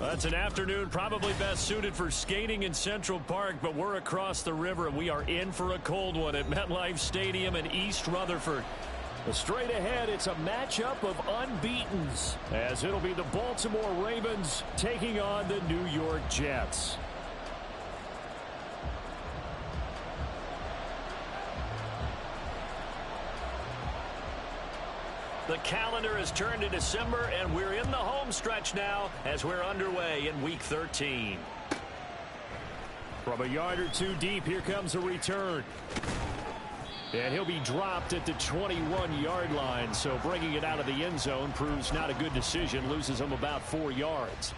That's an afternoon probably best suited for skating in Central Park, but we're across the river and we are in for a cold one at MetLife Stadium in East Rutherford. Straight ahead, it's a matchup of unbeatens, as it'll be the Baltimore Ravens taking on the New York Jets. The calendar has turned to December, and we're in the home stretch now as we're underway in Week 13. From a yard or two deep, here comes a return. And he'll be dropped at the 21-yard line, so bringing it out of the end zone proves not a good decision, loses him about 4 yards.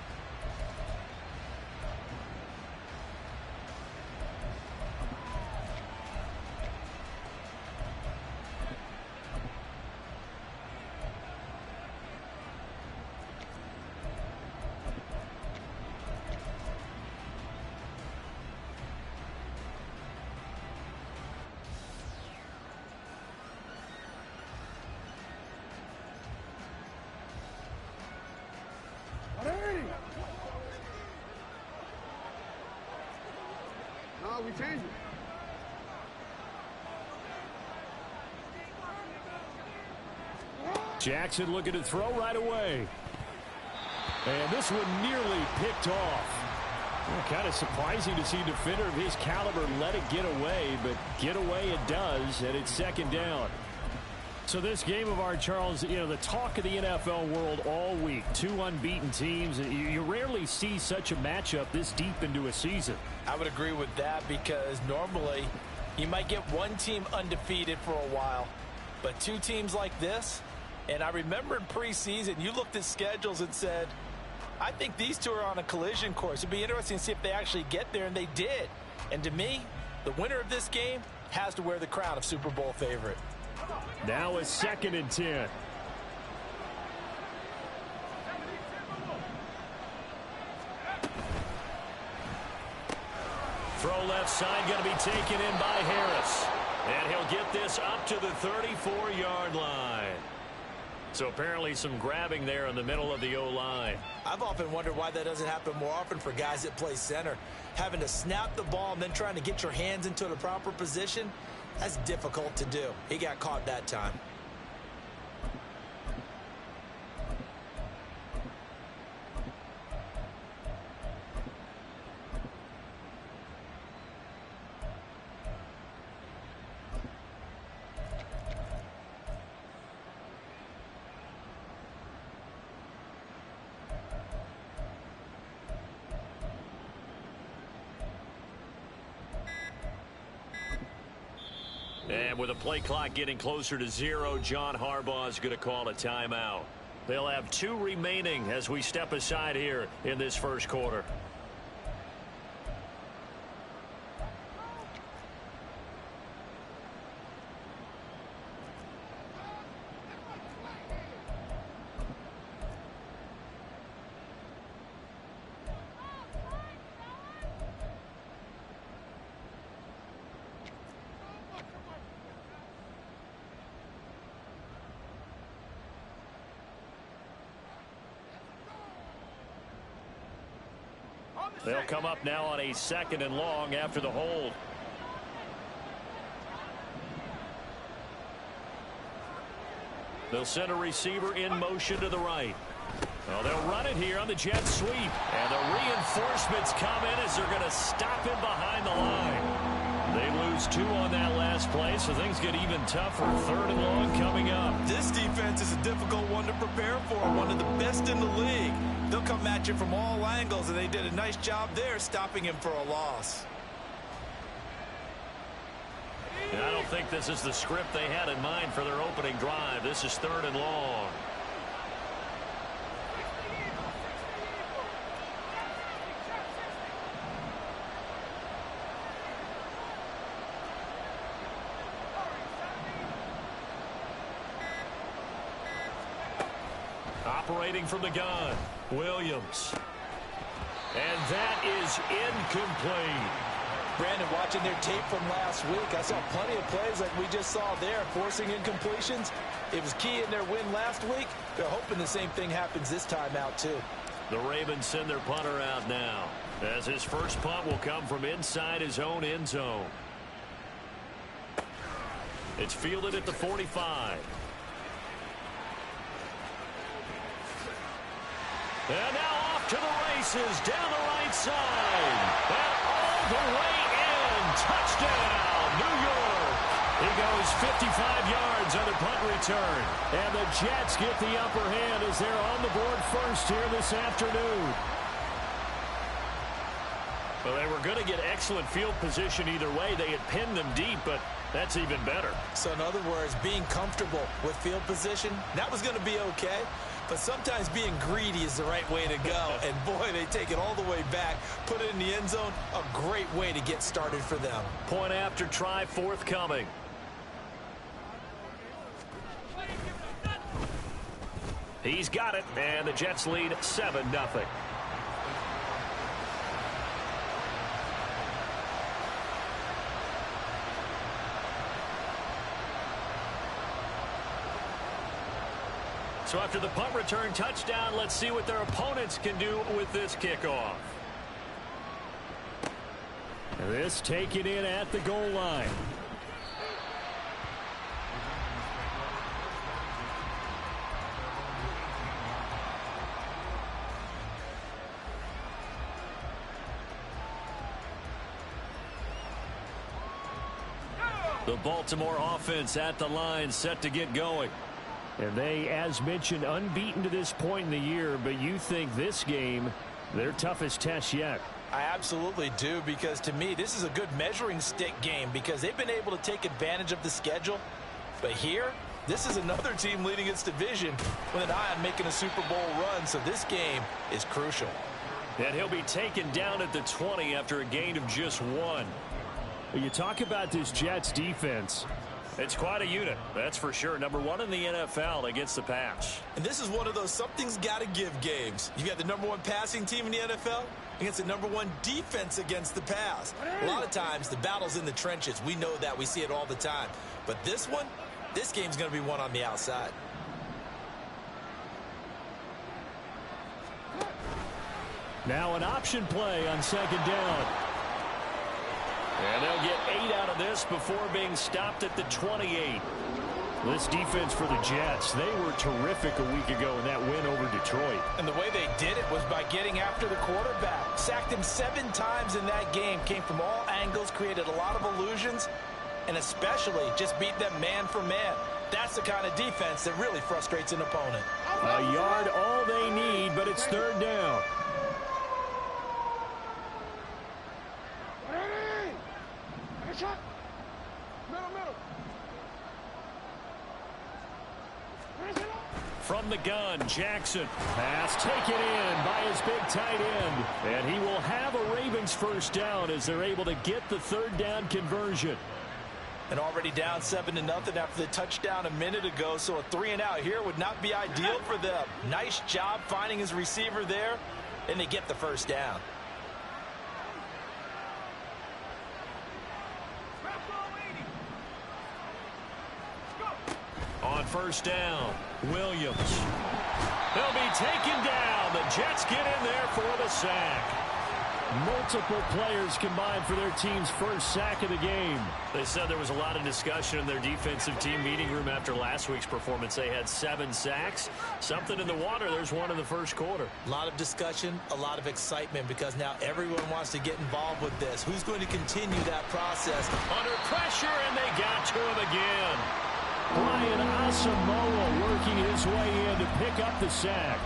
No, we changed it. Jackson looking to throw right away. And this one nearly picked off. Well, kind of surprising to see a defender of his caliber let it get away, but get away it does, and it's second down. So this game of ours, Charles, you know, the talk of the NFL world all week, two unbeaten teams. You rarely see such a matchup this deep into a season. I would agree with that because normally you might get one team undefeated for a while, but two teams like this, and I remember in preseason you looked at schedules and said, I think these two are on a collision course. It'd be interesting to see if they actually get there, and they did. And to me, the winner of this game has to wear the crown of Super Bowl favorite. Now a 2nd and 10. Throw left side going to be taken in by Harris. And he'll get this up to the 34-yard line. So apparently some grabbing there in the middle of the O-line. I've often wondered why that doesn't happen more often for guys that play center. Having to snap the ball and then trying to get your hands into the proper position, that's difficult to do. He got caught that time. And with the play clock getting closer to 0, John Harbaugh is going to call a timeout. They'll have 2 remaining as we step aside here in this first quarter. They'll come up now on a 2nd and long after the hold. They'll send a receiver in motion to the right. Well, they'll run it here on the jet sweep. And the reinforcements come in as they're going to stop him behind the line. They lose 2 on that last play, so things get even tougher. 3rd and long coming up. This defense is a difficult one to prepare for, one of the best in the league. They'll come at you from all angles, and they did a nice job there stopping him for a loss. And I don't think this is the script they had in mind for their opening drive. This is 3rd and long. Operating from the gun, Williams. And that is incomplete. Brandon, watching their tape from last week, I saw plenty of plays like we just saw there, forcing incompletions. It was key in their win last week. They're hoping the same thing happens this time out, too. The Ravens send their punter out now, as his first punt will come from inside his own end zone. It's fielded at the 45. And now off to the races down the right side. And all the way in. Touchdown, New York. He goes 55 yards on the punt return. And the Jets get the upper hand as they're on the board first here this afternoon. Well, they were going to get excellent field position either way. They had pinned them deep, but that's even better. So in other words, being comfortable with field position, that was going to be okay. But sometimes being greedy is the right way to go. And boy, they take it all the way back, put it in the end zone. A great way to get started for them. Point after try forthcoming. He's got it, and the Jets lead 7-0. So after the punt return touchdown, let's see what their opponents can do with this kickoff. And this taken in at the goal line. The Baltimore offense at the line, set to get going. And they, as mentioned, unbeaten to this point in the year, but you think this game, their toughest test yet. I absolutely do, because to me, this is a good measuring stick game because they've been able to take advantage of the schedule. But here, this is another team leading its division with an eye on making a Super Bowl run, so this game is crucial. And he'll be taken down at the 20 after a gain of just 1. You talk about this Jets defense. It's quite a unit, that's for sure. Number 1 in the NFL against the pass. And this is one of those something's got to give games. You got the number 1 passing team in the NFL against the number 1 defense against the pass. A lot of times, the battle's in the trenches. We know that. We see it all the time. But this one, this game's going to be won on the outside. Now an option play on second down. And they'll get 8 out of this before being stopped at the 28. This defense for the Jets, they were terrific a week ago in that win over Detroit. And the way they did it was by getting after the quarterback. Sacked him 7 times in that game. Came from all angles, created a lot of illusions, and especially just beat them man for man. That's the kind of defense that really frustrates an opponent. A yard all they need, but it's third down. From the gun, Jackson. Pass taken in by his big tight end. And he will have a Ravens first down as they're able to get the third down conversion. And already down 7-0 after the touchdown a minute ago, so a 3-and-out here would not be ideal for them. Nice job finding his receiver there, and they get the first down. On first down, Williams. They'll be taken down. The Jets get in there for the sack. Multiple players combined for their team's first sack of the game. They said there was a lot of discussion in their defensive team meeting room after last week's performance. They had 7 sacks. Something in the water. There's one in the first quarter. A lot of discussion, a lot of excitement, because now everyone wants to get involved with this. Who's going to continue that process? Under pressure, and they got to him again. Brian Asamoah working his way in to pick up the sack.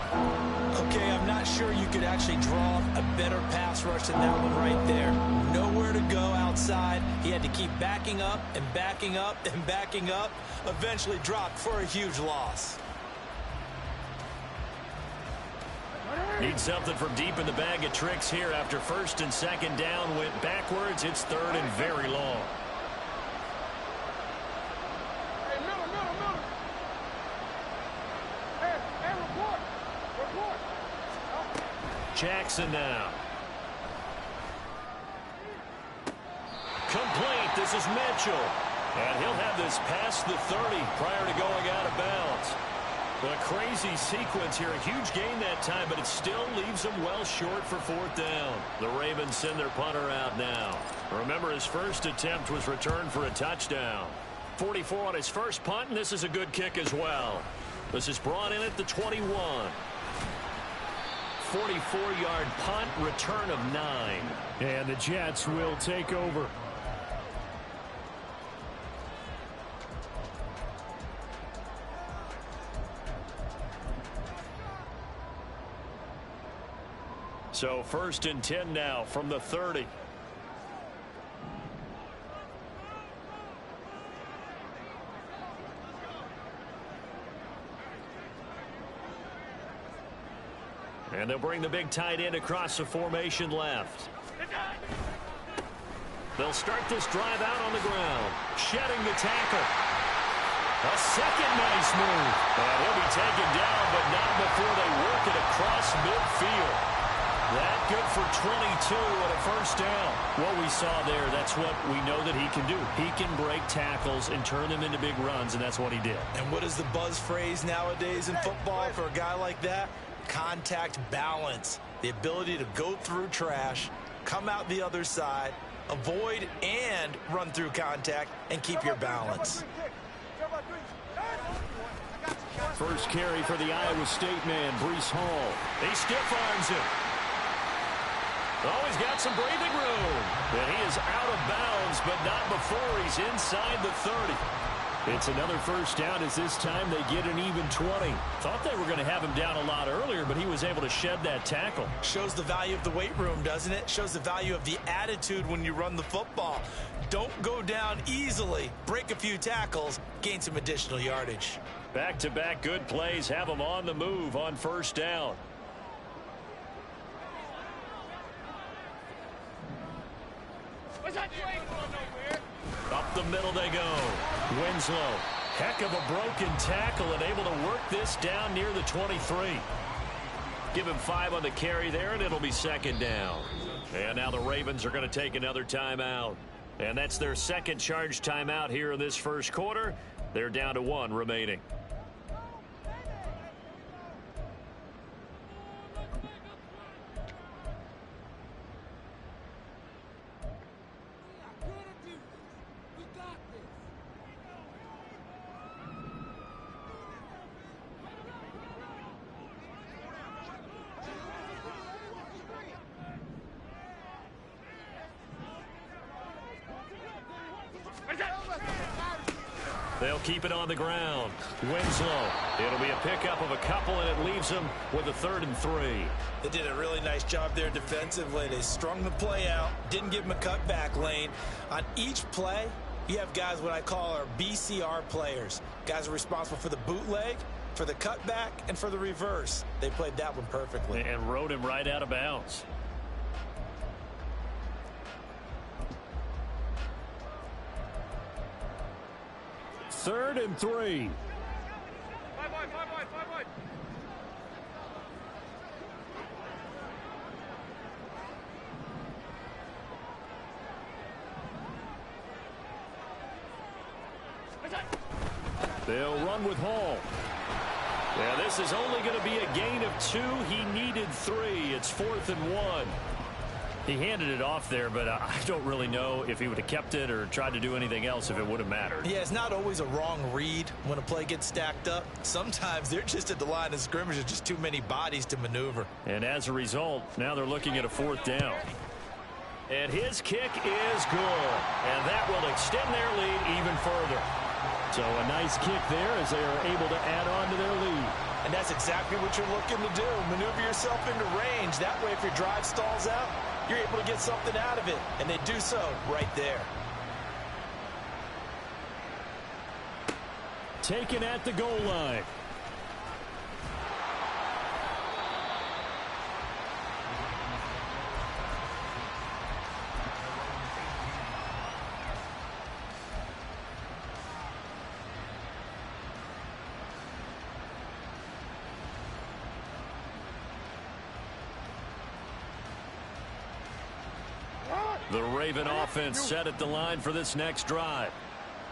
Okay, I'm not sure you could actually draw a better pass rush than that one right there. Nowhere to go outside. He had to keep backing up and backing up and backing up. Eventually dropped for a huge loss. Need something from deep in the bag of tricks here after first and second down went backwards. It's third and very long. Jackson now. Complete. This is Mitchell. And he'll have this past the 30 prior to going out of bounds. A crazy sequence here. A huge gain that time, but it still leaves them well short for fourth down. The Ravens send their punter out now. Remember, his first attempt was returned for a touchdown. 44 on his first punt, and this is a good kick as well. This is brought in at the 21. 44-yard punt, return of 9. And the Jets will take over. So 1st and 10 now from the 30. And they'll bring the big tight end across the formation left. They'll start this drive out on the ground. Shedding the tackle. A second nice move. And he'll be taken down, but not before they work it across midfield. That good for 22 and a first down. What we saw there, that's what we know that he can do. He can break tackles and turn them into big runs, and that's what he did. And what is the buzz phrase nowadays in football for a guy like that? Contact balance. The ability to go through trash, come out the other side, avoid and run through contact, and keep your balance. First carry for the Iowa State man, Breece Hall. He stiff-arms him. Oh, he's got some breathing room. And he is out of bounds, but not before he's inside the 30. It's another first down as this time they get an even 20. Thought they were going to have him down a lot earlier, but he was able to shed that tackle. Shows the value of the weight room, doesn't it? Shows the value of the attitude when you run the football. Don't go down easily. Break a few tackles. Gain some additional yardage. Back-to-back good plays have them on the move on first down. Up the middle they go. Winslow, heck of a broken tackle and able to work this down near the 23. Give him 5 on the carry there, and it'll be second down. And now the Ravens are going to take another timeout. And that's their second charge timeout here in this first quarter. They're down to 1 remaining. They'll keep it on the ground. Winslow. It'll be a pickup of a couple, and it leaves them with a 3rd and 3. They did a really nice job there defensively. They strung the play out, didn't give him a cutback lane. On each play, you have guys what I call our BCR players. Guys are responsible for the bootleg, for the cutback, and for the reverse. They played that one perfectly. And rode him right out of bounds. Third and 3. They'll run with Hall. Yeah, this is only going to be a gain of 2. He needed 3. It's 4th and 1. He handed it off there, but I don't really know if he would have kept it or tried to do anything else if it would have mattered. Yeah, it's not always a wrong read when a play gets stacked up. Sometimes they're just at the line of scrimmage. There's just too many bodies to maneuver. And as a result, now they're looking at a 4th down. And his kick is good. And that will extend their lead even further. So a nice kick there as they are able to add on to their lead. And that's exactly what you're looking to do. Maneuver yourself into range. That way, if your drive stalls out, you're able to get something out of it. And they do so right there. Taken at the goal line. The Raven offense set at the line for this next drive.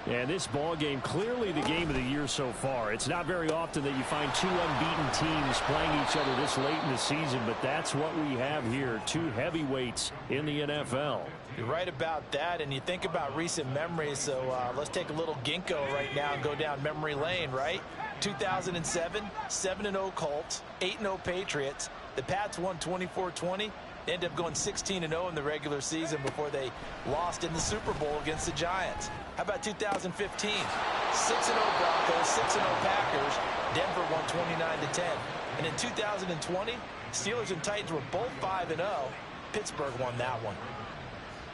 And this ball game, clearly the game of the year so far. It's not very often that you find two unbeaten teams playing each other this late in the season, but that's what we have here. Two heavyweights in the NFL. You're right about that, and you think about recent memories, so let's take a little ginkgo right now and go down memory lane, right? 2007, 7-0 Colts, 8-0 Patriots. The Pats won 24-20. They ended up going 16-0 in the regular season before they lost in the Super Bowl against the Giants. How about 2015? 6-0 Broncos, 6-0 Packers. Denver won 29-10. And in 2020, Steelers and Titans were both 5-0. Pittsburgh won that one.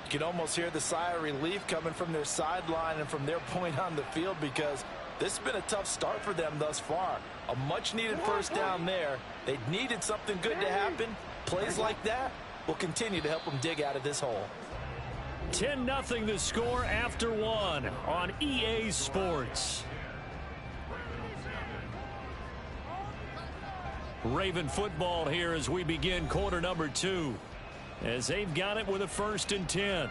You can almost hear the sigh of relief coming from their sideline and from their point on the field, because this has been a tough start for them thus far. A much-needed first down there. They needed something good to happen. Plays like that will continue to help them dig out of this hole. 10-0 the score after one on EA Sports. Raven football here as we begin quarter number 2. As they've got it with a 1st and 10.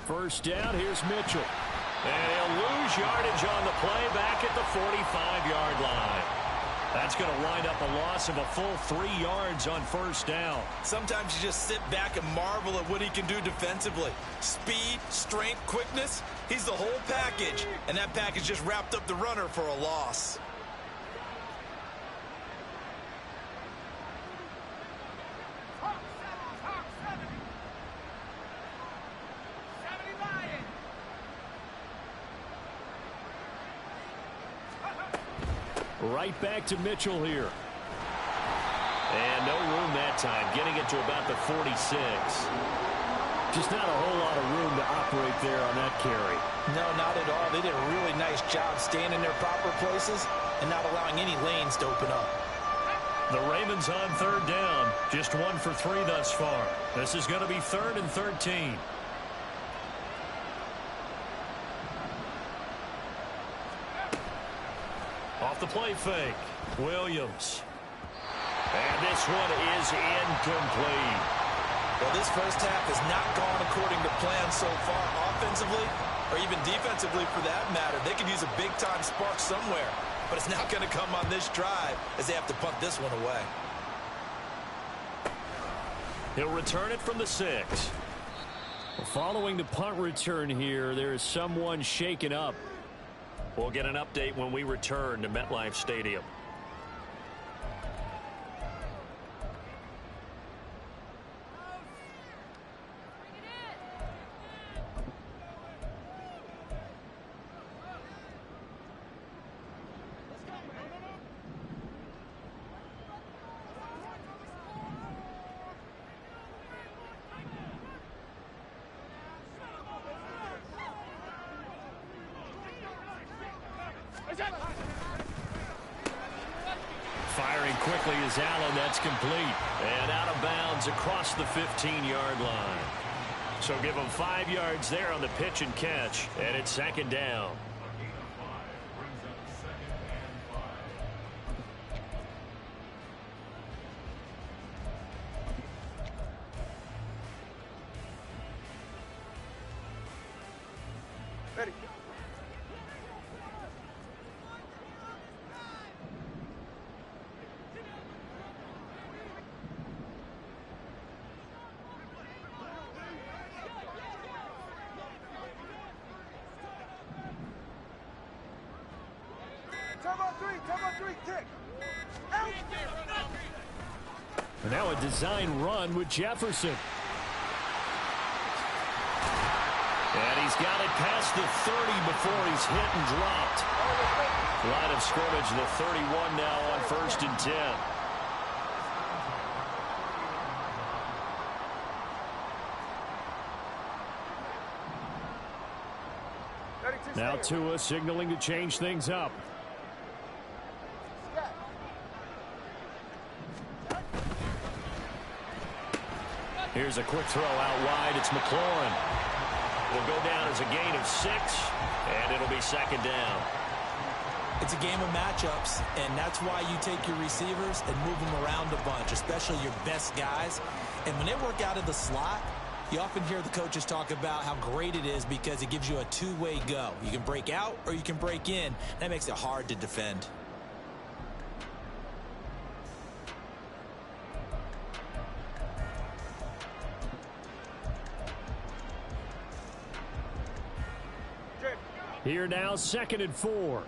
First down, here's Mitchell. And he'll lose yardage on the play back at the 45-yard line. That's going to wind up a loss of a full 3 yards on first down. Sometimes you just sit back and marvel at what he can do defensively. Speed, strength, quickness. He's the whole package. And that package just wrapped up the runner for a loss. Right back to Mitchell here. And no room that time, getting it to about the 46. Just not a whole lot of room to operate there on that carry. No, not at all. They did a really nice job staying in their proper places and not allowing any lanes to open up. The Ravens on 3rd down. Just 1 for 3 thus far. This is going to be 3rd and 13. Off the play fake, Williams. And this one is incomplete. Well, this first half has not gone according to plan so far offensively, or even defensively for that matter. They could use a big-time spark somewhere, but it's not going to come on this drive as they have to punt this one away. He'll return it from the 6. Following the punt return here, there is someone shaken up. We'll get an update when we return to MetLife Stadium. Firing quickly is Allen. That's complete. And out of bounds across the 15-yard line. So give them 5 yards there on the pitch and catch. And it's 2nd down. Ready. Turbo 3, kick. And now a design run with Jefferson. And he's got it past the 30 before he's hit and dropped. Line of scrimmage, the 31 now on 1st and 10. Now Tua signaling to change things up. Here's a quick throw out wide. It's McLaurin. It'll go down as a gain of 6, and it'll be second down. It's a game of matchups, and that's why you take your receivers and move them around a bunch, especially your best guys. And when they work out of the slot, you often hear the coaches talk about how great it is because it gives you a two-way go. You can break out or you can break in. That makes it hard to defend. Here now, 2nd and 4.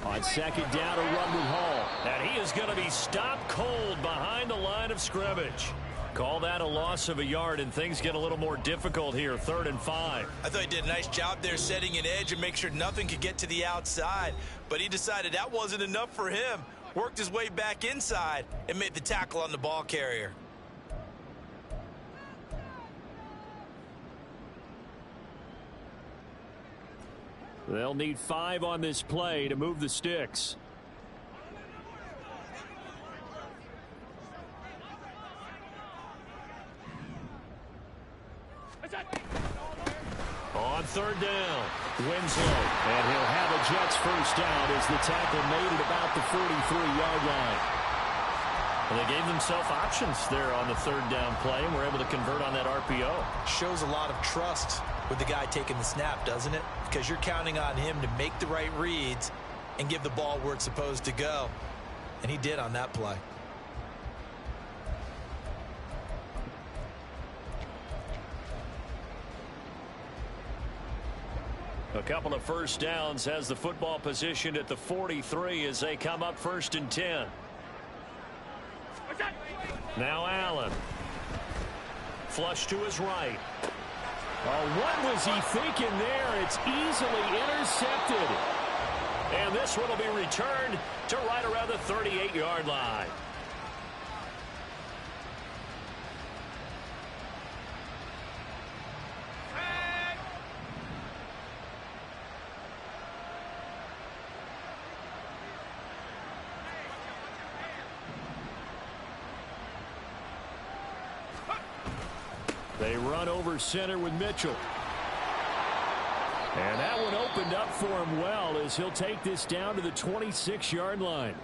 On 2nd down, a run with Hall. And he is going to be stopped cold behind the line of scrimmage. Call that a loss of a yard, and things get a little more difficult here. 3rd and 5. I thought he did a nice job there setting an edge and make sure nothing could get to the outside. But he decided that wasn't enough for him. Worked his way back inside and made the tackle on the ball carrier. They'll need 5 on this play to move the sticks. On 3rd down, Winslow, and he'll have a Jets first down as the tackle made at about the 43-yard line. well, they gave themselves options there on the 3rd down play and were able to convert on that RPO. Shows a lot of trust with the guy taking the snap, doesn't it? Because you're counting on him to make the right reads and give the ball where it's supposed to go. And he did on that play. A couple of first downs has the football positioned at the 43 as they come up 1st and 10. Now Allen. Flush to his right. Oh, what was he thinking there? It's easily intercepted. And this one will be returned to right around the 38-yard line. They run over center with Mitchell. And that one opened up for him well as he'll take this down to the 26-yard line.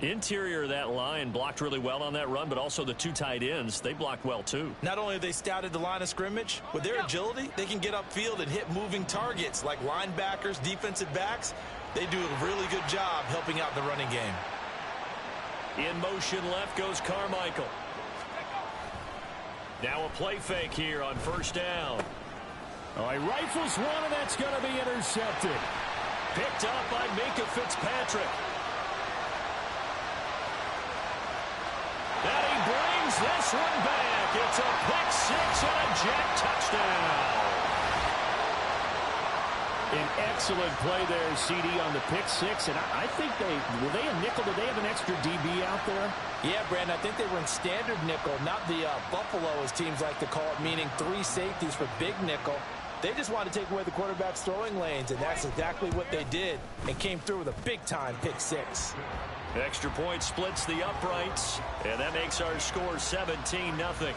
Interior of that line blocked really well on that run, but also the 2 tight ends, they blocked well too. Not only have they scouted the line of scrimmage, with their agility, they can get upfield and hit moving targets like linebackers, defensive backs. They do a really good job helping out the running game. In motion left goes Carmichael. Now a play fake here on 1st down. Oh, he rifles one, and that's going to be intercepted. Picked up by Minka Fitzpatrick. And he brings this one back. It's a pick 6 and a Jet touchdown. An excellent play there, CD, on the pick 6. And I think were they a nickel? Did they have an extra DB out there? Yeah, Brandon, I think they were in standard nickel, not the Buffalo, as teams like to call it, meaning 3 safeties for big nickel. They just wanted to take away the quarterback's throwing lanes, and that's exactly what they did, and came through with a big-time pick 6. Extra point splits the uprights, and that makes our score 17-0.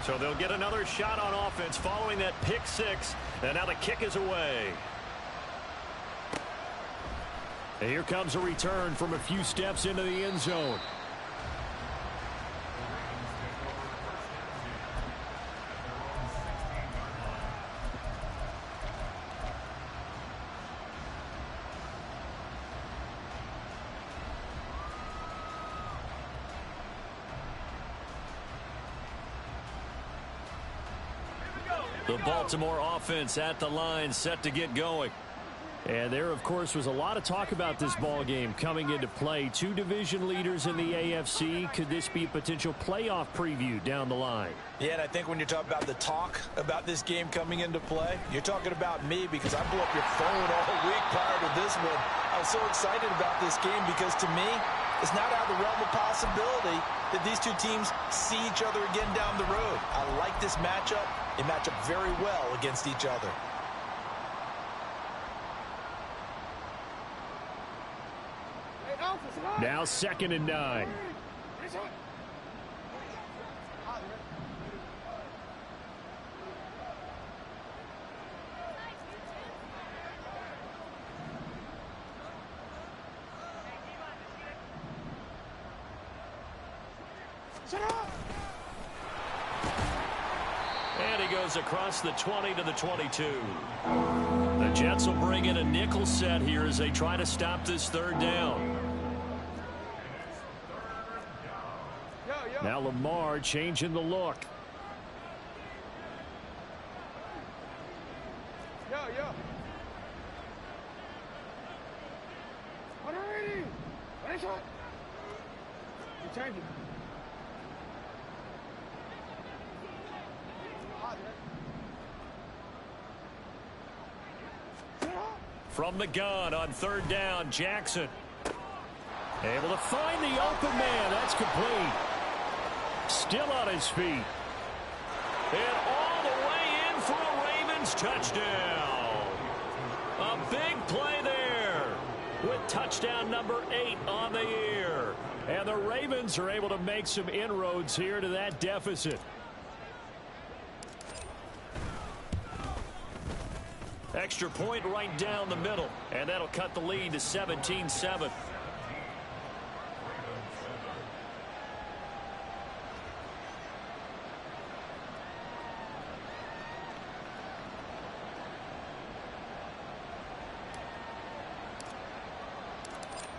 So they'll get another shot on offense following that pick 6, and now the kick is away. And here comes a return from a few steps into the end zone. The Baltimore offense at the line, set to get going. And there, of course, was a lot of talk about this ball game coming into play. 2 division leaders in the AFC. Could this be a potential playoff preview down the line? Yeah, and I think when you're talking about the talk about this game coming into play, you're talking about me, because I blew up your phone all week prior to this one. I was so excited about this game because, to me, it's not out of the realm of possibility that these two teams see each other again down the road. I like this matchup. They match up very well against each other. Now 2nd and 9. And he goes across the 20 to the 22. The Jets will bring in a nickel set here as they try to stop this 3rd down. Now Lamar changing the look. From the gun on 3rd down, Jackson. Able to find the open man. That's complete. Still on his feet. And all the way in for a Ravens touchdown. A big play there with touchdown number 8 on the year. And the Ravens are able to make some inroads here to that deficit. Extra point right down the middle. And that'll cut the lead to 17-7.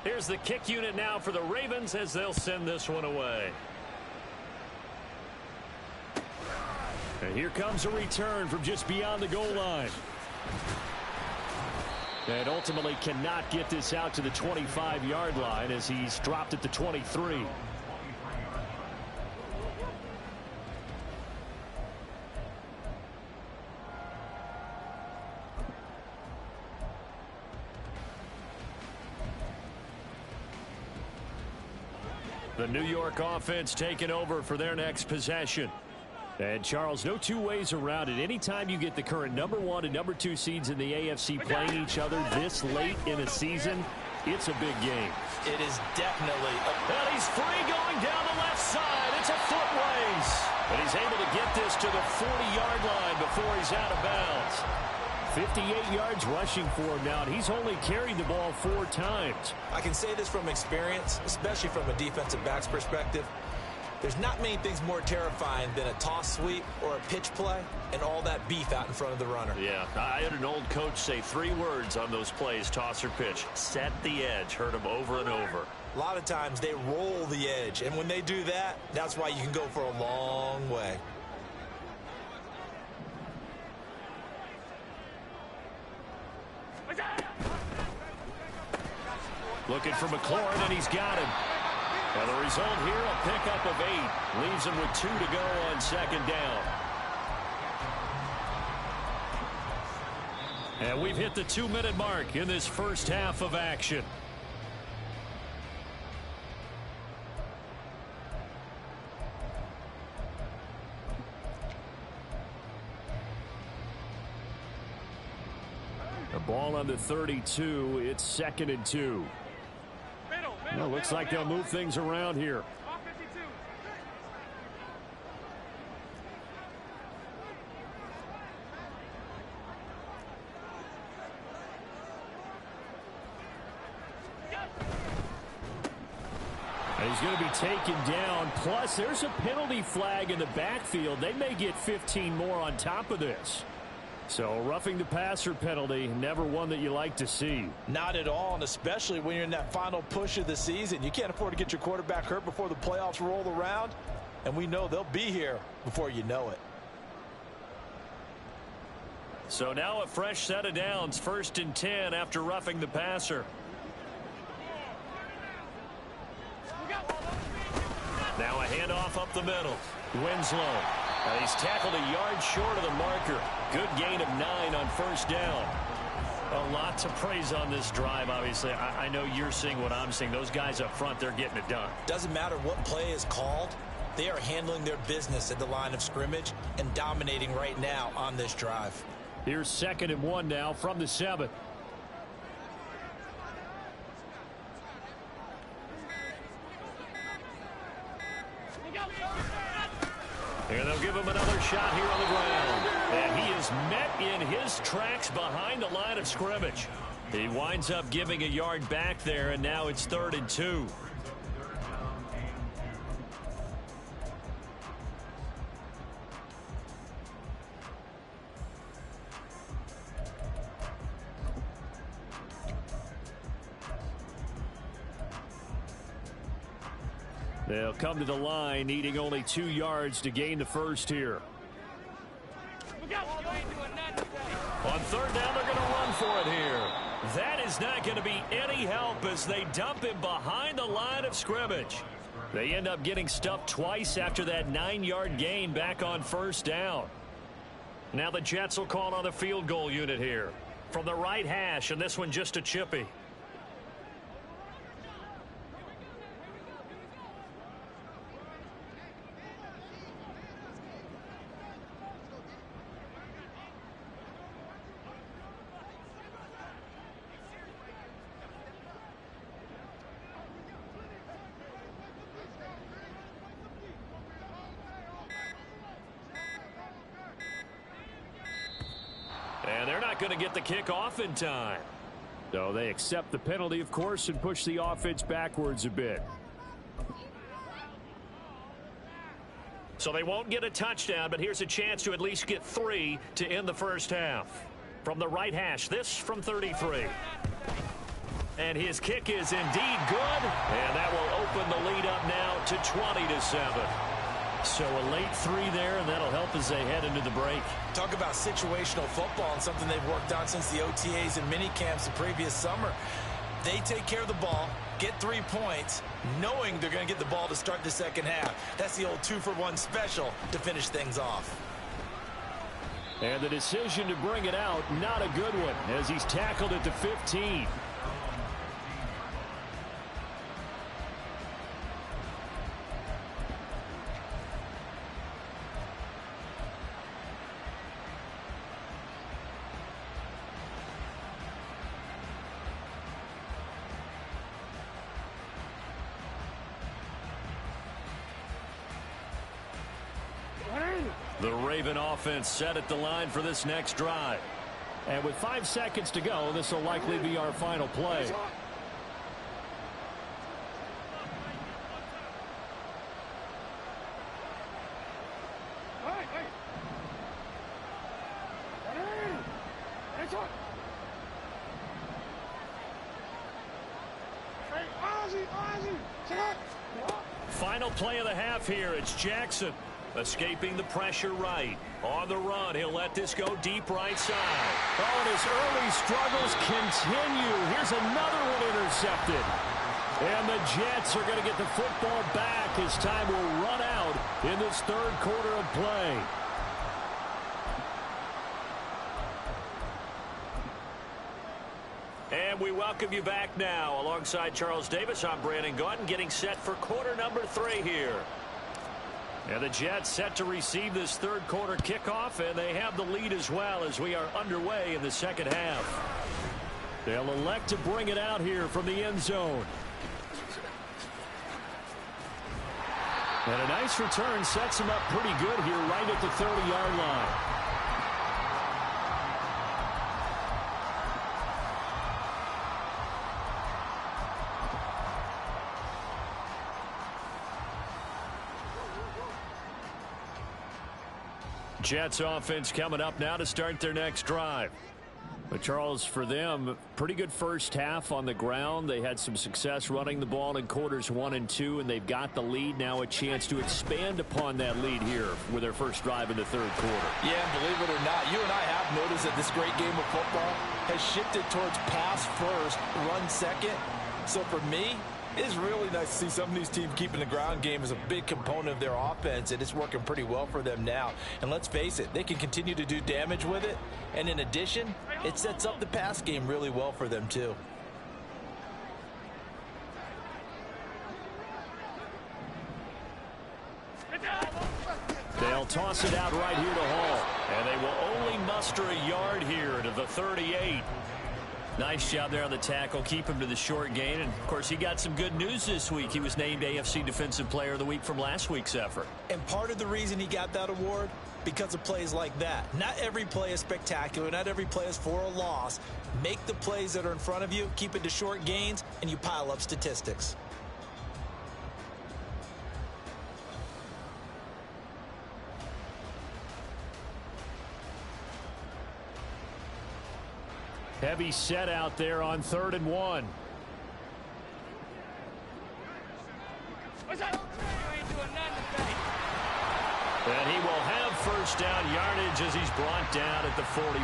Here's the kick unit now for the Ravens as they'll send this one away. And here comes a return from just beyond the goal line. And ultimately cannot get this out to the 25-yard line as he's dropped at the 23. The New York offense taking over for their next possession. And, Charles, no two ways around it. Anytime you get the current number 1 and number 2 seeds in the AFC playing each other this late in a season, it's a big game. It is definitely And he's free going down the left side. It's a foot race. But he's able to get this to the 40-yard line before he's out of bounds. 58 yards rushing for him now, and he's only carried the ball 4 times. I can say this from experience, especially from a defensive back's perspective. There's not many things more terrifying than a toss sweep or a pitch play and all that beef out in front of the runner. Yeah, I heard an old coach say 3 words on those plays, toss or pitch. Set the edge. Heard him over and over. A lot of times they roll the edge, and when they do that, that's why you can go for a long way. Looking for McLaurin, and he's got him. And the result here, a pickup of 8. Leaves him with 2 to go on 2nd down. And we've hit the 2-minute mark in this first half of action. The ball on the 32. It's 2nd and 2. Well, looks like they'll move things around here. And he's going to be taken down. Plus, there's a penalty flag in the backfield. They may get 15 more on top of this. So roughing the passer penalty, never one that you like to see. Not at all, and especially when you're in that final push of the season. You can't afford to get your quarterback hurt before the playoffs roll around, and we know they'll be here before you know it. So now a fresh set of downs, 1st and 10 after roughing the passer. Now a handoff up the middle. Winslow. And he's tackled a yard short of the marker. Good gain of 9 on 1st down. A lot to praise on this drive, obviously. I know you're seeing what I'm seeing. Those guys up front, they're getting it done. Doesn't matter what play is called. They are handling their business at the line of scrimmage and dominating right now on this drive. Here's 2nd and 1 now from the 7. And they'll give him another shot here on the ground. And he is met in his tracks behind the line of scrimmage. He winds up giving a yard back there, and now it's 3rd and 2. They'll come to the line, needing only 2 yards to gain the first here. On 3rd down, they're going to run for it here. That is not going to be any help as they dump him behind the line of scrimmage. They end up getting stuffed twice after that 9-yard gain back on 1st down. Now the Jets will call on the field goal unit here. From the right hash, and this one just a chippy. And they're not going to get the kick off in time. So they accept the penalty, of course, and push the offense backwards a bit. So they won't get a touchdown, but here's a chance to at least get 3 to end the first half. From the right hash, this from 33. And his kick is indeed good, and that will open the lead up now to 20-7. So a late 3 there, and that'll help as they head into the break. Talk about situational football and something they've worked on since the OTAs and mini camps the previous summer. They take care of the ball, get 3 points, knowing they're going to get the ball to start the second half. That's the old 2-for-1 special to finish things off. And the decision to bring it out, not a good one, as he's tackled at the 15. The Raven offense set at the line for this next drive. And with 5 seconds to go, this will likely be our final play. Final play of the half here. It's Jackson. Escaping the pressure right. On the run, he'll let this go deep right side. Oh, and his early struggles continue. Here's another one intercepted. And the Jets are going to get the football back as time will run out in this 3rd quarter of play. And we welcome you back now. Alongside Charles Davis, I'm Brandon Gaudin, getting set for quarter number 3 here. And the Jets set to receive this 3rd quarter kickoff, and they have the lead as well as we are underway in the second half. They'll elect to bring it out here from the end zone. And a nice return sets him up pretty good here right at the 30-yard line. Jets offense coming up now to start their next drive. But Charles, for them, pretty good first half on the ground. They had some success running the ball in quarters 1 and 2, and they've got the lead. Now a chance to expand upon that lead here with their first drive in the 3rd quarter. Yeah, and believe it or not, you and I have noticed that this great game of football has shifted towards pass first, run second. So for me, It's really nice to see some of these teams keeping the ground game as a big component of their offense, and it's working pretty well for them now. And let's face it, they can continue to do damage with it. And in addition, it sets up the pass game really well for them too. They'll toss it out right here to Hall. And they will only muster a yard here to the 38. Nice job there on the tackle. Keep him to the short gain. And, of course, he got some good news this week. He was named AFC Defensive Player of the Week from last week's effort. And part of the reason he got that award, because of plays like that. Not every play is spectacular. Not every play is for a loss. Make the plays that are in front of you, keep it to short gains, and you pile up statistics. Heavy set out there on 3rd and 1. And he will have first down yardage as he's brought down at the 41.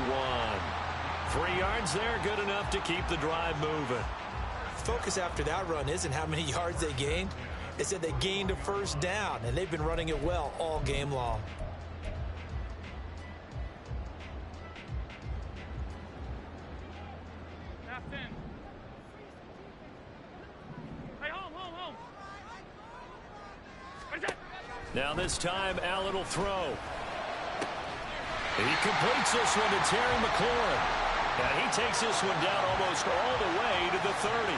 3 yards there, good enough to keep the drive moving. Focus after that run isn't how many yards they gained. It said they gained a first down, and they've been running it well all game long. Now this time, Allen will throw. He completes this one to Terry McLaurin. And he takes this one down almost all the way to the 30.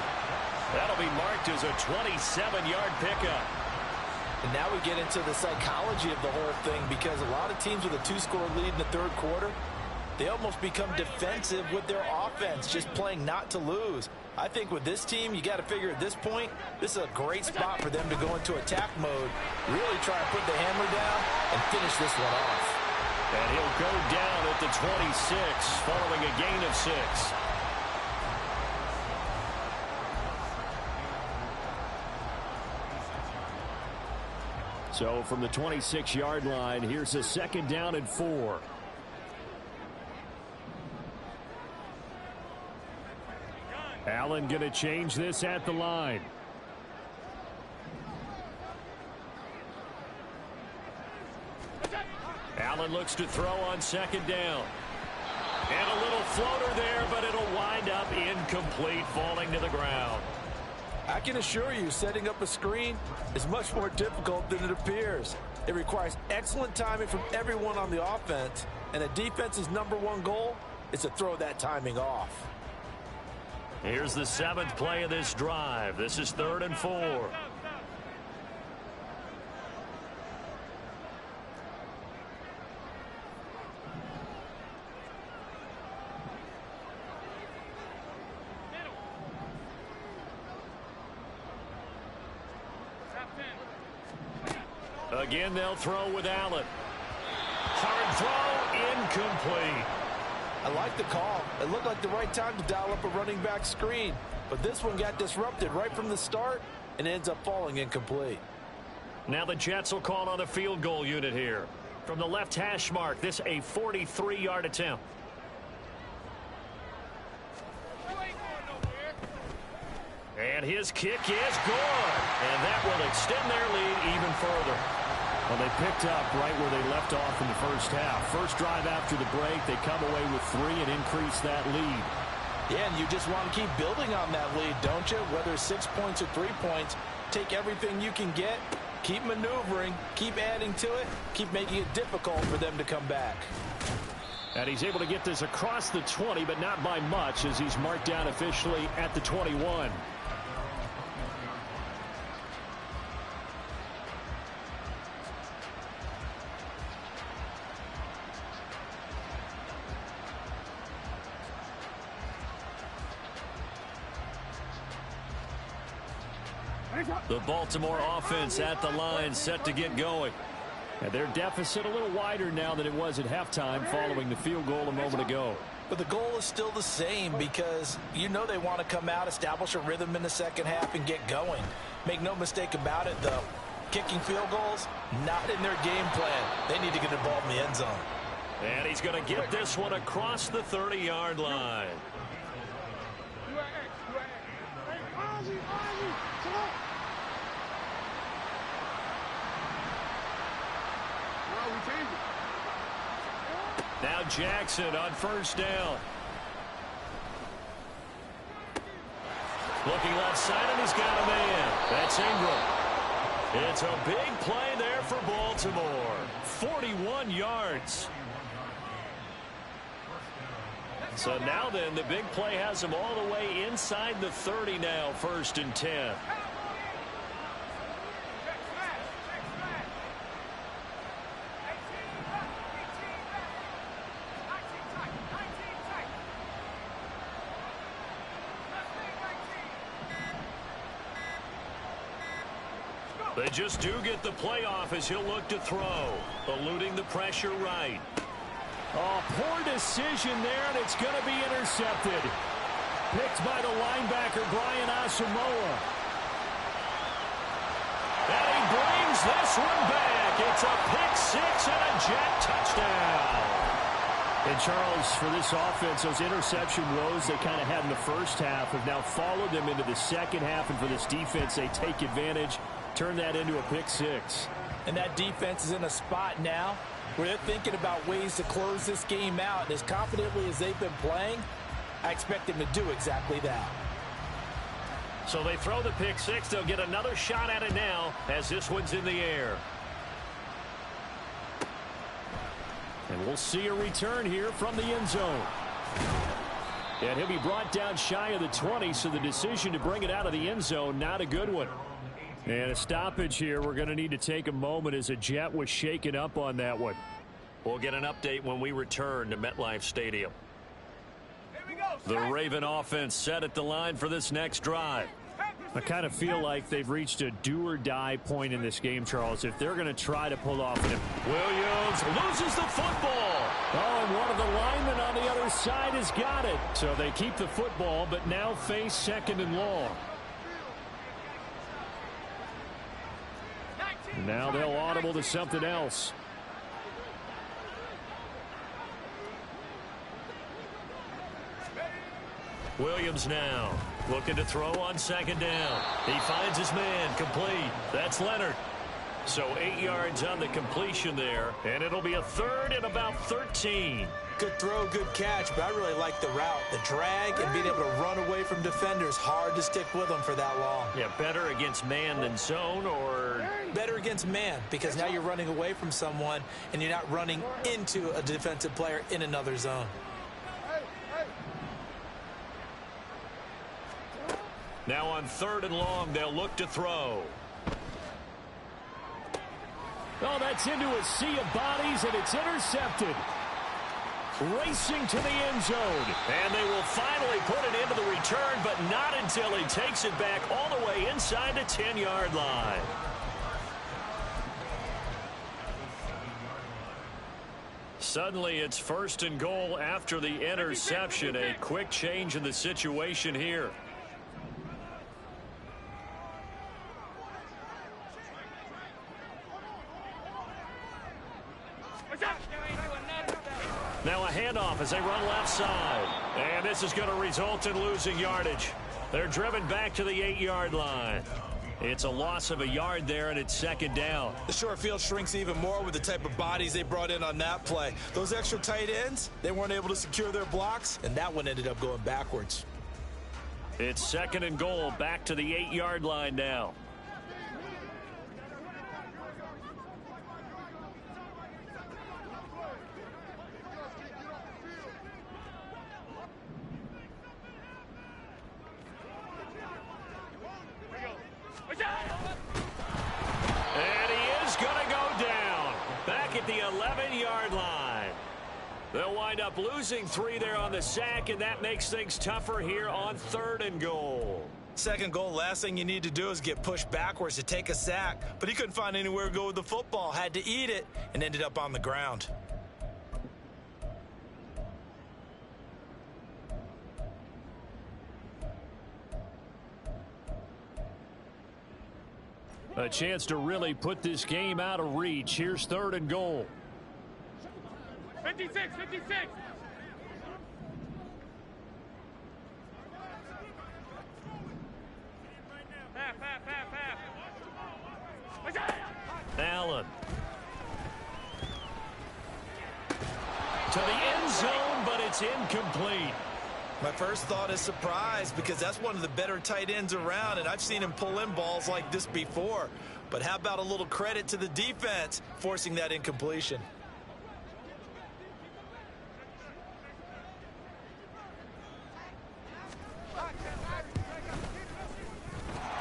That'll be marked as a 27-yard pickup. And now we get into the psychology of the whole thing, because a lot of teams with a 2-score lead in the 3rd quarter, they almost become defensive with their offense, just playing not to lose. I think with this team, you got to figure at this point, this is a great spot for them to go into attack mode, really try to put the hammer down and finish this one off. And he'll go down at the 26, following a gain of 6. So from the 26-yard line, here's a 2nd down and 4. Allen going to change this at the line. Allen looks to throw on 2nd down. And a little floater there, but it'll wind up incomplete, falling to the ground. I can assure you, setting up a screen is much more difficult than it appears. It requires excellent timing from everyone on the offense, and a defense's #1 goal is to throw that timing off. Here's the 7th play of this drive. This is 3rd and 4. Again, they'll throw with Allen. Hard throw, incomplete. I like the call. It looked like the right time to dial up a running back screen, but this one got disrupted right from the start and ends up falling incomplete. Now the Jets will call on the field goal unit here. From the left hash mark, this a 43-yard attempt. And his kick is good. And that will extend their lead even further. Well, they picked up right where they left off in the first half. First drive after the break, they come away with 3 and increase that lead. Yeah, and you just want to keep building on that lead, don't you? Whether it's 6 points or 3 points, take everything you can get, keep maneuvering, keep adding to it, keep making it difficult for them to come back. And he's able to get this across the 20, but not by much, as he's marked down officially at the 21. The Baltimore offense at the line, set to get going. And their deficit a little wider now than it was at halftime following the field goal a moment ago. But the goal is still the same, because you know they want to come out, establish a rhythm in the second half, and get going. Make no mistake about it, though. Kicking field goals, not in their game plan. They need to get the ball in the end zone. And he's going to get this one across the 30-yard line. Jackson on first down. Looking left side, and he's got a man. That's Ingram. It's a big play there for Baltimore. 41 yards. So now then, the big play has them all the way inside the 30 now, 1st and 10. They just do get the play off as he'll look to throw, eluding the pressure right. Oh, poor decision there, and it's going to be intercepted. Picked by the linebacker, Brian Asamoah. And he brings this one back. It's a pick-6 and a Jet touchdown. And Charles, for this offense, those interception woes they kind of had in the first half have now followed them into the second half. And for this defense, they take advantage, turn that into a pick-6. And that defense is in a spot now where they're thinking about ways to close this game out. And as confidently as they've been playing, I expect them to do exactly that. So they throw the pick-6. They'll get another shot at it now as this one's in the air. And we'll see a return here from the end zone. And he'll be brought down shy of the 20, so the decision to bring it out of the end zone, not a good one. And a stoppage here. We're going to need to take a moment as a Jet was shaken up on that one. We'll get an update when we return to MetLife Stadium. The Raven offense set at the line for this next drive. I kind of feel like they've reached a do-or-die point in this game, Charles. If they're going to try to pull off an... Williams loses the football. Oh, and one of the linemen on the other side has got it. So they keep the football, but now face 2nd and long. Now they'll audible to something else. Williams now looking to throw on 2nd down. He finds his man, complete. That's Leonard. So 8 yards on the completion there, and it'll be a 3rd and about 13. Good throw, good catch, but I really like the route. The drag and being able to run away from defenders. Hard to stick with them for that long. Yeah, better against man than zone, or... Better against man, because now you're running away from someone, and you're not running into a defensive player in another zone. Now on 3rd and long, they'll look to throw. Oh, that's into a sea of bodies, and it's intercepted. Racing to the end zone. And they will finally put it into the return, but not until he takes it back all the way inside the 10-yard line. Suddenly, it's 1st and goal after the interception. A quick change in the situation here. Now a handoff as they run left side. And this is going to result in losing yardage. They're driven back to the 8-yard line. It's a loss of a yard there, and it's 2nd down. The short field shrinks even more with the type of bodies they brought in on that play. Those extra tight ends, they weren't able to secure their blocks, and that one ended up going backwards. It's 2nd and goal, back to the 8-yard line now. And he is going to go down back at the 11-yard line. They'll wind up losing 3 there on the sack, and that makes things tougher here on 3rd and goal. 2nd goal, last thing you need to do is get pushed backwards to take a sack. But he couldn't find anywhere to go with the football, had to eat it, and ended up on the ground. A chance to really put this game out of reach. Here's 3rd and goal. 56, 56. Allen. to the end zone, but it's incomplete. My first thought is surprise because that's one of the better tight ends around, and I've seen him pull in balls like this before. But how about a little credit to the defense forcing that incompletion?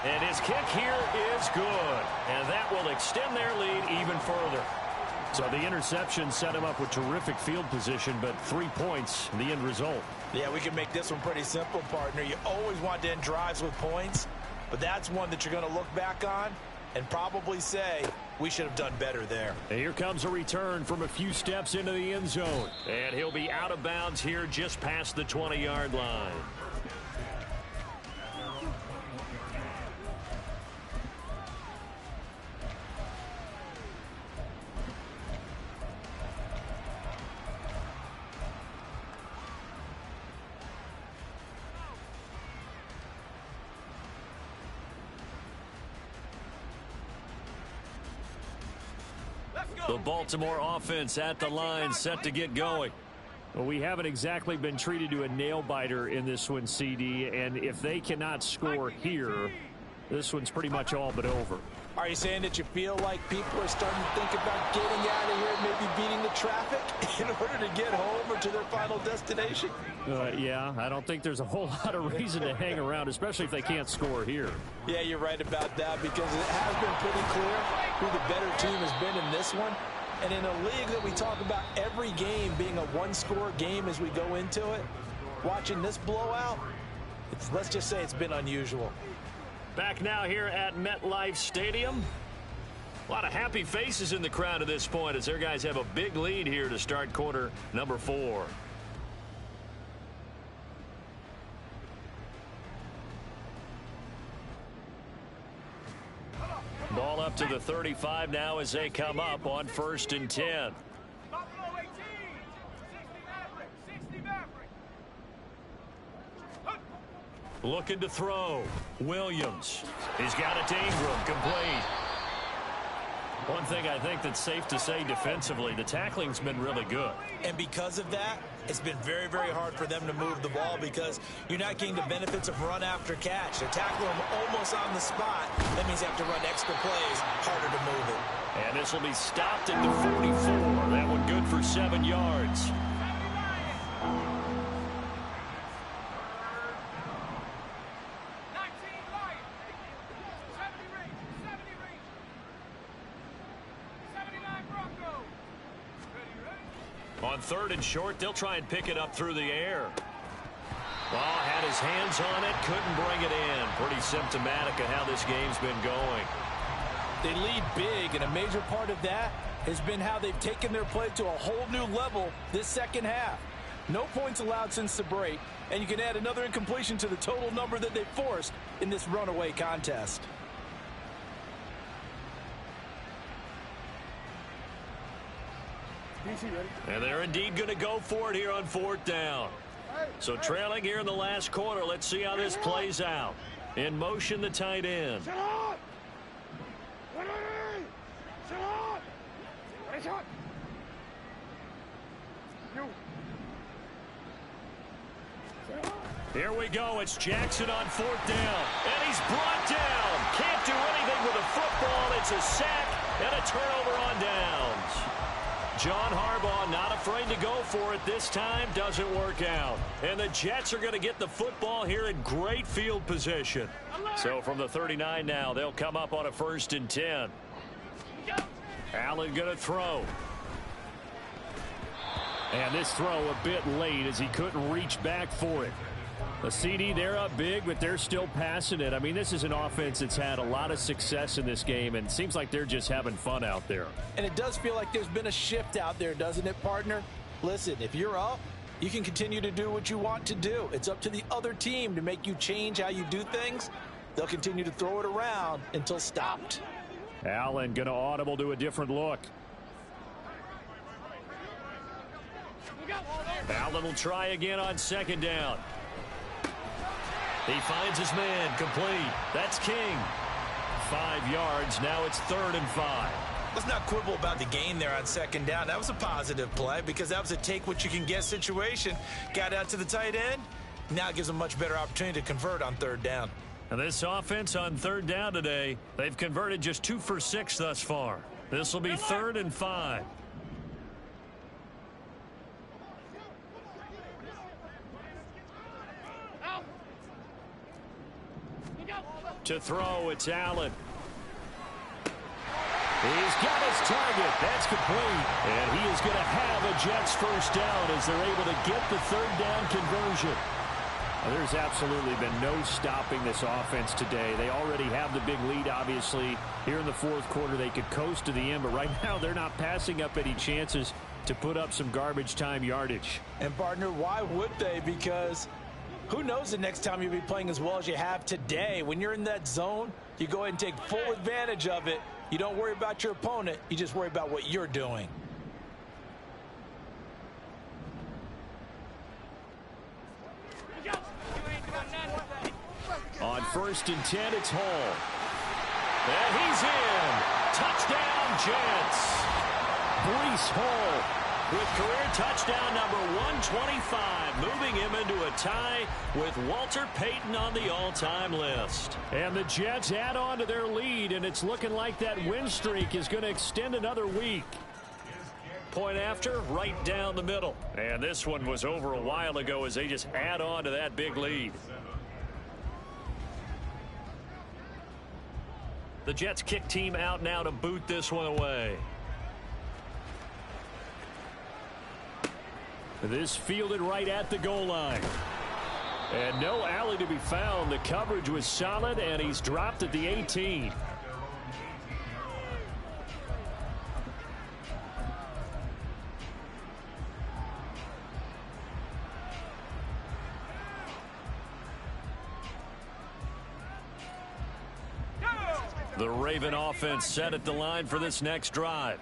And his kick here is good. And that will extend their lead even further. So the interception set him up with terrific field position, but 3 points, the end result. Yeah, we can make this one pretty simple, partner. You always want to end drives with points, but that's one that you're going to look back on and probably say, we should have done better there. And here comes a return from a few steps into the end zone. And he'll be out of bounds here just past the 20-yard line. The Baltimore offense at the line, set to get going. Well, we haven't exactly been treated to a nail-biter in this one, CD, and if they cannot score here, this one's pretty much all but over. Are you saying that you feel like people are starting to think about getting out of here, maybe beating the traffic in order to get home or to their final destination? Yeah, I don't think there's a whole lot of reason to hang around, especially if they can't score here. Yeah, you're right about that because it has been pretty clear who the better team has been in this one. And in a league that we talk about every game being a one-score game as we go into it, watching this blowout, let's just say it's been unusual. Back now here at MetLife Stadium. A lot of happy faces in the crowd at this point as their guys have a big lead here to start quarter number 4. Ball up to the 35 now as they come up on 1st and 10. Looking to throw. Williams. He's got it to Ingram. Complete. One thing I think that's safe to say defensively, the tackling's been really good. And because of that, it's been very, very hard for them to move the ball because you're not getting the benefits of run after catch. They're tackling them almost on the spot. That means they have to run extra plays, harder to move it. And this will be stopped at the 44. That one good for 7 yards. On 3rd and short, they'll try and pick it up through the air. Ball had his hands on it, couldn't bring it in. Pretty symptomatic of how this game's been going. They lead big, and a major part of that has been how they've taken their play to a whole new level this second half. No points allowed since the break, and you can add another incompletion to the total number that they forced in this runaway contest. And they're indeed going to go for it here on 4th down. So trailing here in the last quarter. Let's see how this plays out. In motion, the tight end. Here we go. It's Jackson on 4th down. And he's brought down. Can't do anything with a football. It's a sack and a turnover on downs. John Harbaugh not afraid to go for it this time. Doesn't work out. And the Jets are going to get the football here in great field position. So from the 39 now, they'll come up on a 1st and 10. Allen going to throw. And this throw a bit late as he couldn't reach back for it. The CD, they're up big, but they're still passing it. I mean, this is an offense that's had a lot of success in this game, and it seems like they're just having fun out there. And it does feel like there's been a shift out there, doesn't it, partner? Listen, if you're up, you can continue to do what you want to do. It's up to the other team to make you change how you do things. They'll continue to throw it around until stopped. Allen going to audible to a different look. Allen will try again on 2nd down. He finds his man, complete. That's King. 5 yards. Now it's 3rd and 5. Let's not quibble about the gain there on second down. That was a positive play because that was a take-what-you-can-get situation. Got out to the tight end. Now it gives them a much better opportunity to convert on third down. And this offense on third down today, they've converted just 2 for 6 thus far. This will be 3rd and 5. To throw, it's Allen. He's got his target. That's complete. And he is going to have a Jets first down as they're able to get the third down conversion. There's absolutely been no stopping this offense today. They already have the big lead, obviously. Here in the fourth quarter, they could coast to the end, but right now they're not passing up any chances to put up some garbage time yardage. And, partner, why would they? Because who knows the next time you'll be playing as well as you have today. When you're in that zone, you go ahead and take full advantage of it. You don't worry about your opponent. You just worry about what you're doing. On 1st and 10, it's Hall. And he's in. Touchdown, Jets. Breece Hall with career touchdown number 125, moving him into a tie with Walter Payton on the all-time list. And the Jets add on to their lead, and it's looking like that win streak is going to extend another week. Point after, right down the middle. And this one was over a while ago as they just add on to that big lead. The Jets kick team out now to boot this one away. This fielded right at the goal line. And no alley to be found. The coverage was solid, and he's dropped at the 18. The Raven offense set at the line for this next drive.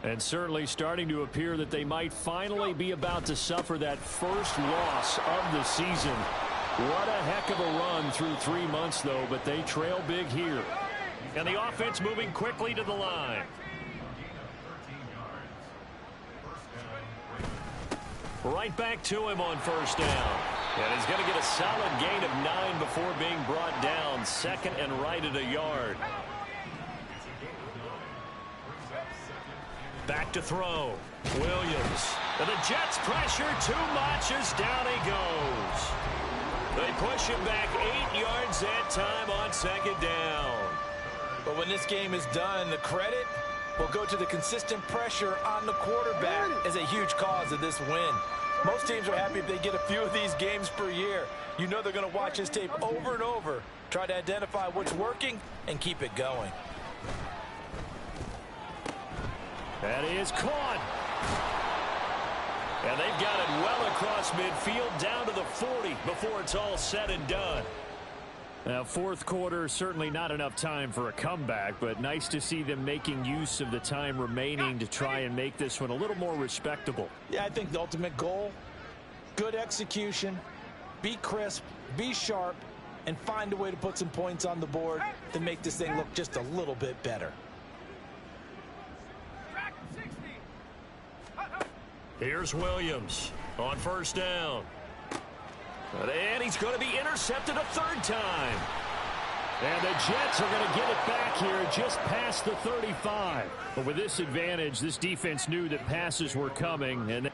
And certainly starting to appear that they might finally be about to suffer that first loss of the season. What a heck of a run through 3 months, though, but they trail big here. And the offense moving quickly to the line. Right back to him on first down. And he's going to get a solid gain of 9 before being brought down. 2nd and right at a yard. Back to throw. Williams. And the Jets pressure too much as down he goes. They push him back 8 yards that time on 2nd down. But when this game is done, the credit will go to the consistent pressure on the quarterback as a huge cause of this win. Most teams are happy if they get a few of these games per year. You know they're going to watch this tape over and over, try to identify what's working, and keep it going. That is caught. And they've got it well across midfield down to the 40 before it's all said and done. Now, fourth quarter, certainly not enough time for a comeback, but nice to see them making use of the time remaining to try and make this one a little more respectable. Yeah, I think the ultimate goal, good execution, be crisp, be sharp, and find a way to put some points on the board to make this thing look just a little bit better. Here's Williams on first down. And he's going to be intercepted a 3rd time. And the Jets are going to get it back here just past the 35. But with this advantage, this defense knew that passes were coming. And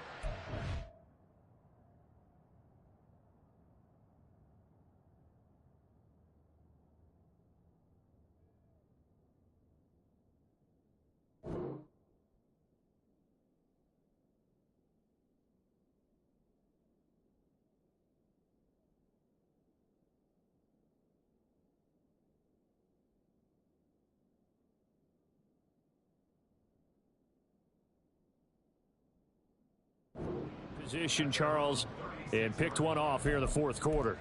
position, Charles, and picked one off here in the fourth quarter.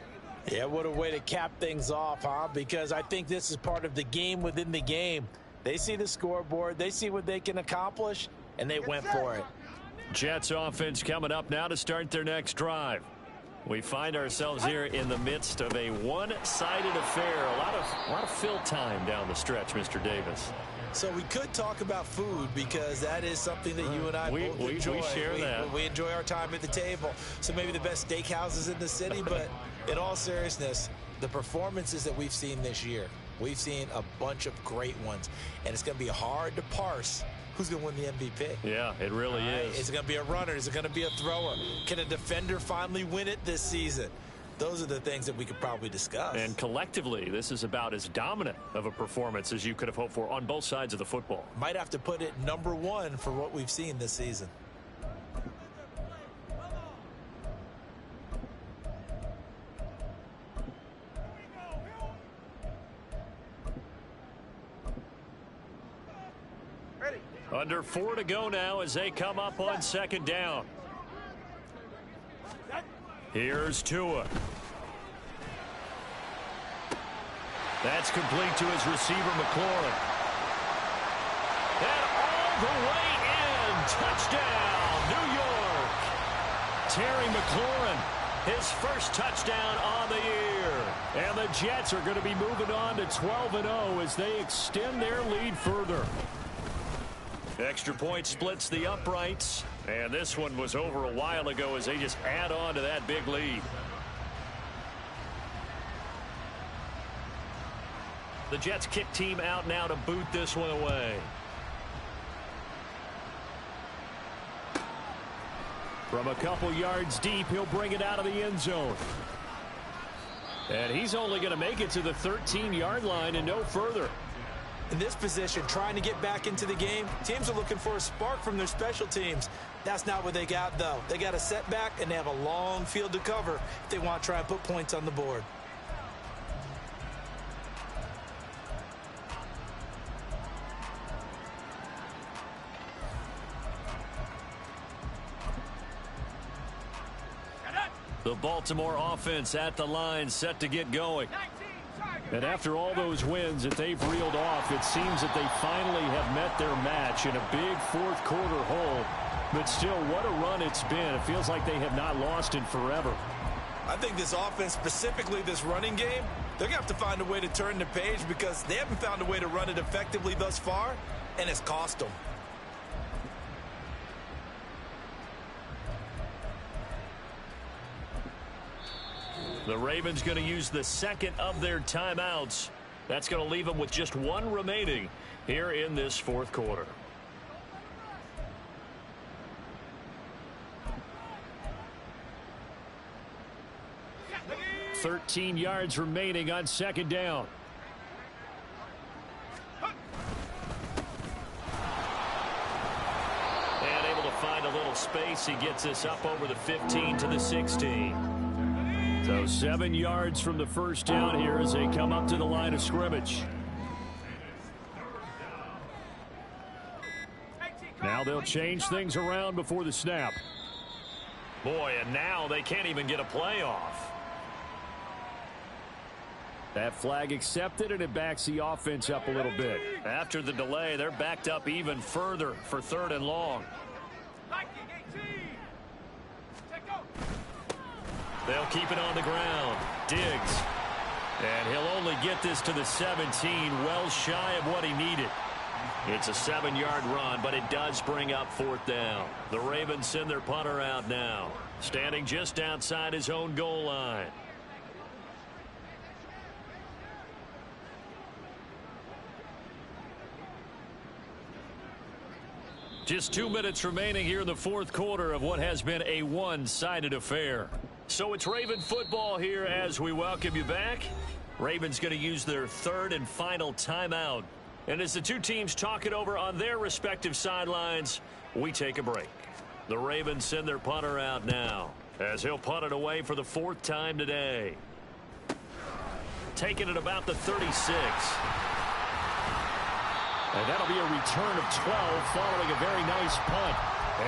Yeah, what a way to cap things off, huh? Because I think this is part of the game within the game. They see the scoreboard, they see what they can accomplish, and they went for it. Jets offense coming up now to start their next drive. We find ourselves here in the midst of a one-sided affair. A lot of fill time down the stretch, Mr. Davis. So we could talk about food because that is something that you and I both enjoy. We share that. We enjoy our time at the table. So maybe the best steakhouses in the city, but in all seriousness, the performances that we've seen this year, we've seen a bunch of great ones, and it's going to be hard to parse who's going to win the MVP. Yeah, it really is. Is it going to be a runner? Is it going to be a thrower? Can a defender finally win it this season? Those are the things that we could probably discuss. And collectively, this is about as dominant of a performance as you could have hoped for on both sides of the football. Might have to put it #1 for what we've seen this season. Under 4 to go now as they come up on second down. Here's Tua. That's complete to his receiver, McLaurin. And all the way in. Touchdown, New York. Terry McLaurin, his first touchdown on the year. And the Jets are going to be moving on to 12-0 as they extend their lead further. Extra point splits the uprights, and this one was over a while ago as they just add on to that big lead. The Jets kick team out now to boot this one away. From a couple yards deep, he'll bring it out of the end zone. And he's only going to make it to the 13-yard line and no further. In this position, trying to get back into the game, teams are looking for a spark from their special teams. That's not what they got, though. They got a setback, and they have a long field to cover if they want to try and put points on the board. The Baltimore offense at the line, set to get going. And after all those wins that they've reeled off, it seems that they finally have met their match in a big fourth-quarter hole. But still, what a run it's been. It feels like they have not lost in forever. I think this offense, specifically this running game, they're going to have to find a way to turn the page because they haven't found a way to run it effectively thus far, and it's cost them. The Ravens going to use the second of their timeouts. That's going to leave them with just one remaining here in this fourth quarter. $13 yards remaining on second down. And able to find a little space. He gets us up over the 15 to the 16. So 7 yards from the first down here as they come up to the line of scrimmage. Now they'll change things around before the snap. Boy, and now they can't even get a play off. That flag accepted, and it backs the offense up a little bit. After the delay, they're backed up even further for 3rd and long. They'll keep it on the ground. Diggs. And he'll only get this to the 17, well shy of what he needed. It's a 7-yard run, but it does bring up 4th down. The Ravens send their punter out now, standing just outside his own goal line. Just 2 minutes remaining here in the fourth quarter of what has been a one-sided affair. So it's Raven football here as we welcome you back. Ravens going to use their 3rd and final timeout. And as the two teams talk it over on their respective sidelines, we take a break. The Ravens send their punter out now as he'll punt it away for the 4th time today. Taking it about the 36. And that'll be a return of 12 following a very nice punt.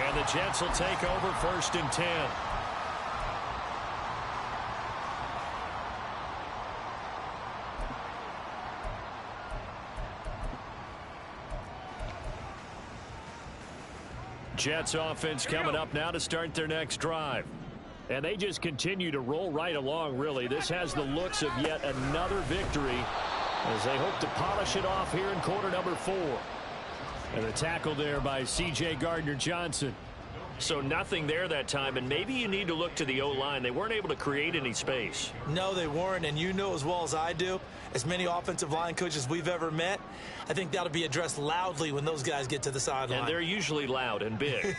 And the Jets will take over 1st and 10. Jets offense coming up now to start their next drive. And they just continue to roll right along, really. This has the looks of yet another victory as they hope to polish it off here in quarter number 4. And the tackle there by C.J. Gardner-Johnson. So nothing there that time, and maybe you need to look to the O-line. They weren't able to create any space. No, they weren't, and you know as well as I do, as many offensive line coaches we've ever met, I think that'll be addressed loudly when those guys get to the sideline. And they're usually loud and big.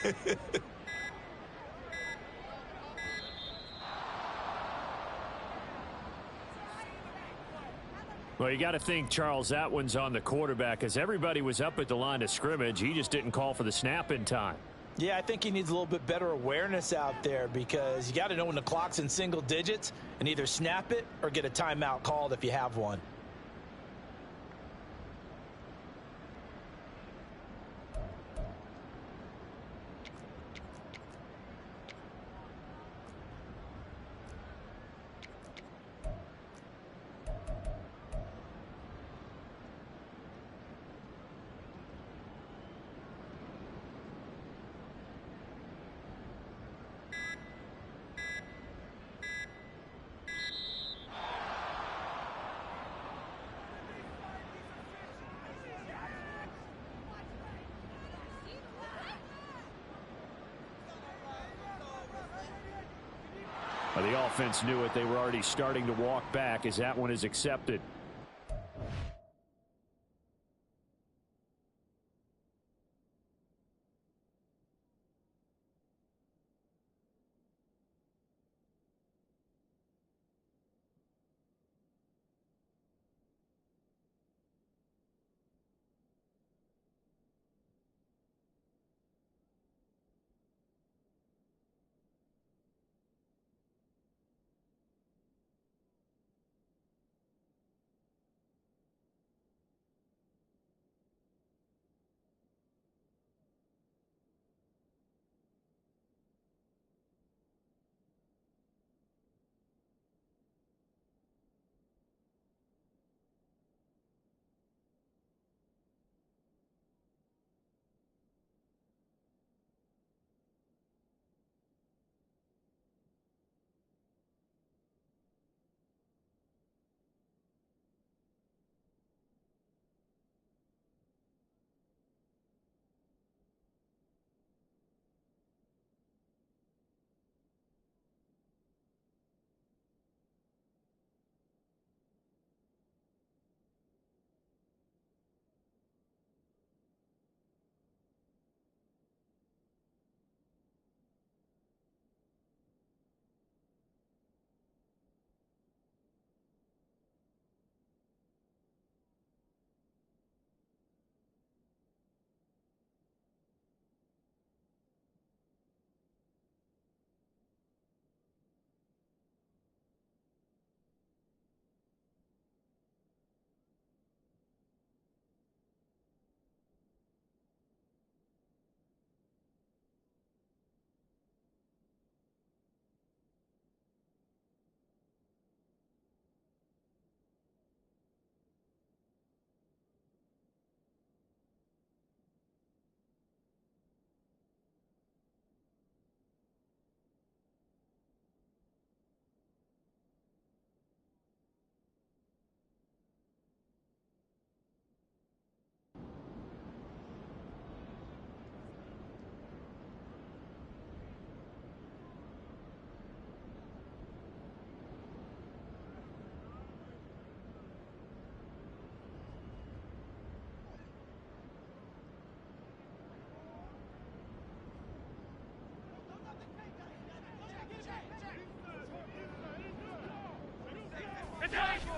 Well, you got to think, Charles, that one's on the quarterback, as everybody was up at the line of scrimmage. He just didn't call for the snap in time. Yeah, I think he needs a little bit better awareness out there, because you got to know when the clock's in single digits and either snap it or get a timeout called if you have one. Well, the offense knew it. They were already starting to walk back as that one is accepted.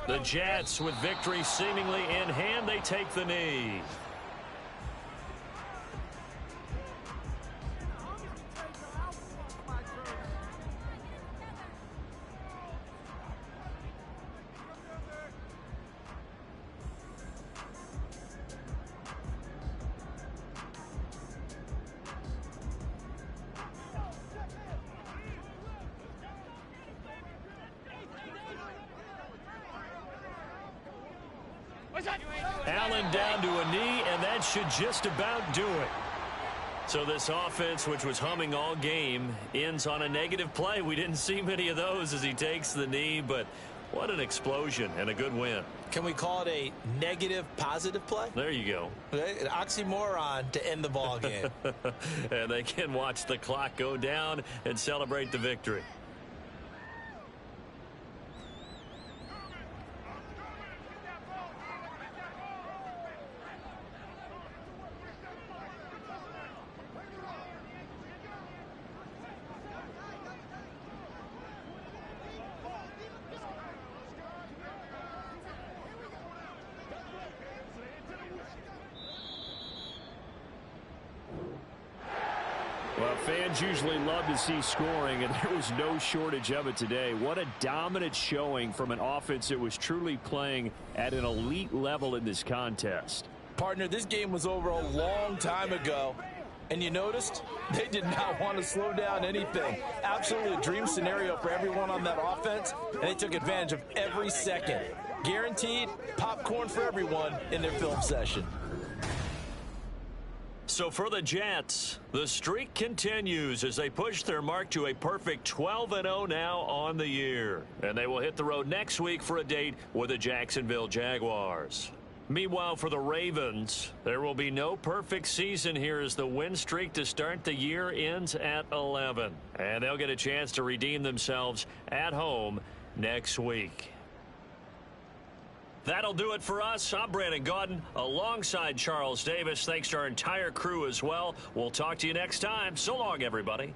The Jets, with victory seemingly in hand, they take the knee. Allen down to a knee, and that should just about do it. So this offense, which was humming all game, ends on a negative play. We didn't see many of those as he takes the knee, but what an explosion and a good win. Can we call it a negative positive play? There you go. An oxymoron to end the ball game. And they can watch the clock go down and celebrate the victory. Well, fans usually love to see scoring, and there was no shortage of it today. What a dominant showing from an offense that was truly playing at an elite level in this contest. Partner, this game was over a long time ago, and you noticed they did not want to slow down anything. Absolutely a dream scenario for everyone on that offense, and they took advantage of every second. Guaranteed popcorn for everyone in their film session. So for the Jets, the streak continues as they push their mark to a perfect 12-0 now on the year. And they will hit the road next week for a date with the Jacksonville Jaguars. Meanwhile, for the Ravens, there will be no perfect season here as the win streak to start the year ends at 11. And they'll get a chance to redeem themselves at home next week. That'll do it for us. I'm Brandon Gaudin alongside Charles Davis. Thanks to our entire crew as well. We'll talk to you next time. So long, everybody.